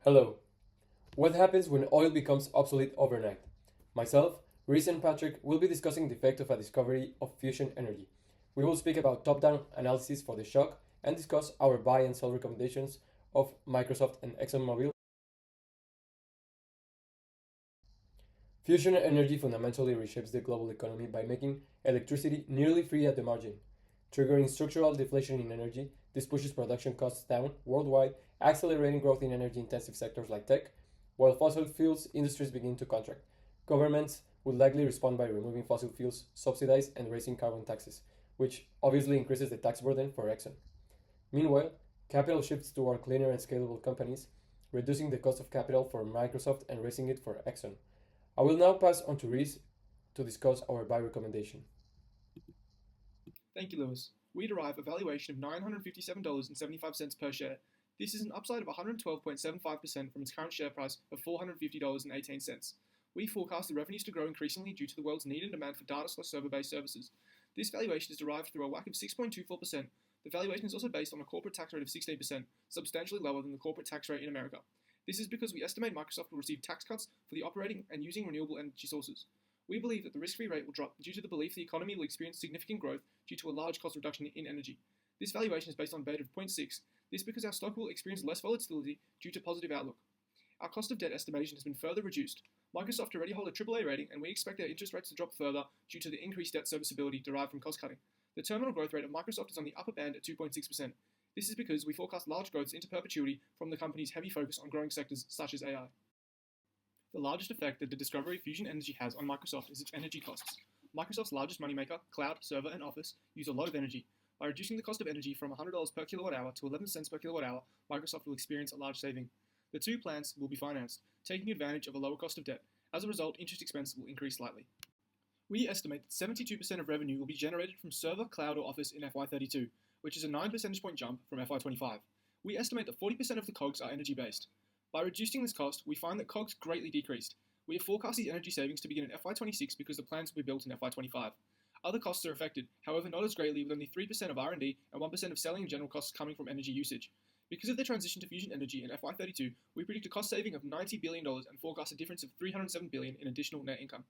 Hello. What happens when oil becomes obsolete overnight? Myself, Reese, and Patrick will be discussing the effect of a discovery of fusion energy. We will speak about top down analysis for the shock and discuss our buy and sell recommendations of Microsoft and ExxonMobil. Fusion energy fundamentally reshapes the global economy by making electricity nearly free at the margin, triggering structural deflation in energy. This pushes production costs down worldwide, accelerating growth in energy intensive sectors like tech, while fossil fuels industries begin to contract. Governments would likely respond by removing fossil fuels subsidies and raising carbon taxes, which obviously increases the tax burden for Exxon. Meanwhile, capital shifts toward cleaner and scalable companies, reducing the cost of capital for Microsoft and raising it for Exxon. I will now pass on to Reese to discuss our buy recommendation. Thank you, Lewis. We derive a valuation of $957.75 per share. This is an upside of 112.75% from its current share price of $450.18. We forecast the revenues to grow increasingly due to the world's need and demand for data/server-based services. This valuation is derived through a WACC of 6.24%. The valuation is also based on a corporate tax rate of 16%, substantially lower than the corporate tax rate in America. This is because we estimate Microsoft will receive tax cuts for the operating and using renewable energy sources. We believe that the risk-free rate will drop due to the belief the economy will experience significant growth due to a large cost reduction in energy. This valuation is based on beta of 0.6. This because our stock will experience less volatility due to positive outlook. Our cost of debt estimation has been further reduced. Microsoft already hold a AAA rating, and we expect their interest rates to drop further due to the increased debt serviceability derived from cost cutting. The terminal growth rate of Microsoft is on the upper band at 2.6%. This is because we forecast large growths into perpetuity from the company's heavy focus on growing sectors such as AI. The largest effect that the discovery of fusion energy has on Microsoft is its energy costs. Microsoft's largest moneymaker, cloud, server, and office, use a lot of energy. By reducing the cost of energy from $100 per kilowatt hour to 11 cents per kilowatt hour, Microsoft will experience a large saving. The two plants will be financed, taking advantage of a lower cost of debt. As a result, interest expense will increase slightly. We estimate that 72% of revenue will be generated from server, cloud, or office in FY32, which is a 9 percentage point jump from FY25. We estimate that 40% of the COGS are energy-based. By reducing this cost, we find that COGS greatly decreased. We have forecast these energy savings to begin in FY26 because the plants will be built in FY25. Other costs are affected, however not as greatly, with only 3% of R&D and 1% of selling and general costs coming from energy usage. Because of the transition to fusion energy in FY32, we predict a cost saving of $90 billion and forecast a difference of $307 billion in additional net income.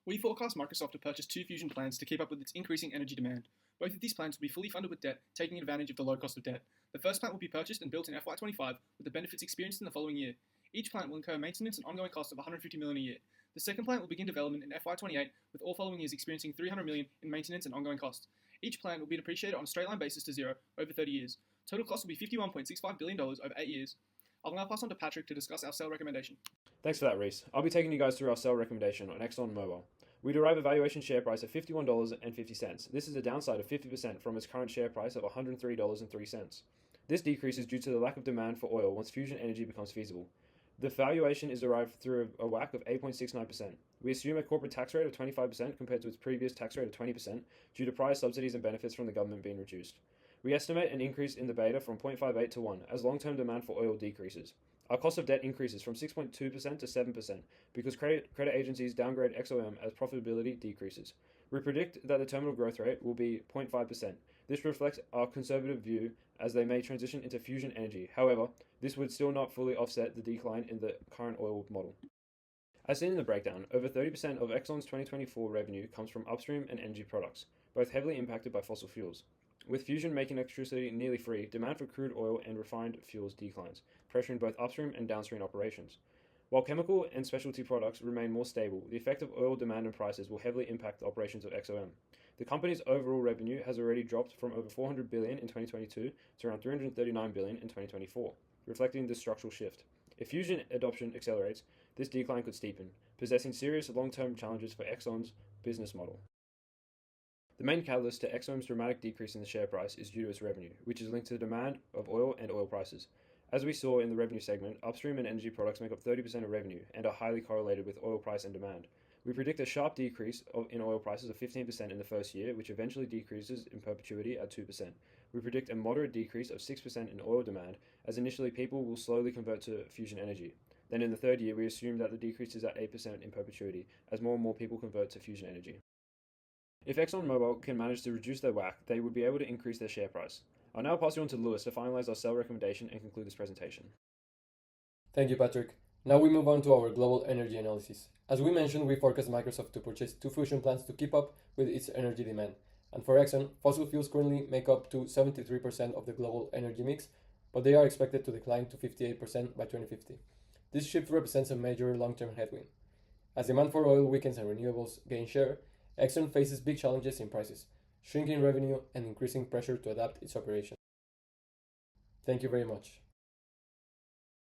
We forecast Microsoft to purchase two fusion plants to keep up with its increasing energy demand. Both of these plants will be fully funded with debt, taking advantage of the low cost of debt. The first plant will be purchased and built in FY25, with the benefits experienced in the following year. Each plant will incur maintenance and ongoing costs of $150 million a year. The second plant will begin development in FY28, with all following years experiencing $300 million in maintenance and ongoing costs. Each plant will be depreciated on a straight line basis to zero over 30 years. Total cost will be $51.65 billion over 8 years. I'll now pass on to Patrick to discuss our sell recommendation. Thanks for that, Reese. I'll be taking you guys through our sell recommendation on ExxonMobil. We derive a valuation share price of $51.50. This is a downside of 50% from its current share price of $103.03. This decrease is due to the lack of demand for oil once fusion energy becomes feasible. The valuation is derived through a WACC of 8.69%. We assume a corporate tax rate of 25% compared to its previous tax rate of 20% due to prior subsidies and benefits from the government being reduced. We estimate an increase in the beta from 0.58 to 1 as long-term demand for oil decreases. Our cost of debt increases from 6.2% to 7% because credit agencies downgrade XOM as profitability decreases. We predict that the terminal growth rate will be 0.5%. This reflects our conservative view as they may transition into fusion energy. However, this would still not fully offset the decline in the current oil model. As seen in the breakdown, over 30% of Exxon's 2024 revenue comes from upstream and energy products, both heavily impacted by fossil fuels. With fusion making electricity nearly free, demand for crude oil and refined fuels declines, pressuring both upstream and downstream operations. While chemical and specialty products remain more stable, the effect of oil demand and prices will heavily impact the operations of XOM. The company's overall revenue has already dropped from over $400 billion in 2022 to around $339 billion in 2024, reflecting this structural shift. If fusion adoption accelerates, this decline could steepen, possessing serious long-term challenges for Exxon's business model. The main catalyst to XOM's dramatic decrease in the share price is due to its revenue, which is linked to the demand of oil and oil prices. As we saw in the revenue segment, upstream and energy products make up 30% of revenue and are highly correlated with oil price and demand. We predict a sharp decrease in oil prices of 15% in the first year, which eventually decreases in perpetuity at 2%. We predict a moderate decrease of 6% in oil demand, as initially people will slowly convert to fusion energy. Then in the third year, we assume that the decrease is at 8% in perpetuity, as more and more people convert to fusion energy. If ExxonMobil can manage to reduce their WACC, they would be able to increase their share price. I'll now pass you on to Lewis to finalize our sell recommendation and conclude this presentation. Thank you, Patrick. Now we move on to our global energy analysis. As we mentioned, we forecast Microsoft to purchase 2 fusion plants to keep up with its energy demand. And for Exxon, fossil fuels currently make up to 73% of the global energy mix, but they are expected to decline to 58% by 2050. This shift represents a major long-term headwind. As demand for oil weakens and renewables gain share, Exxon faces big challenges in prices, shrinking revenue, and increasing pressure to adapt its operations. Thank you very much.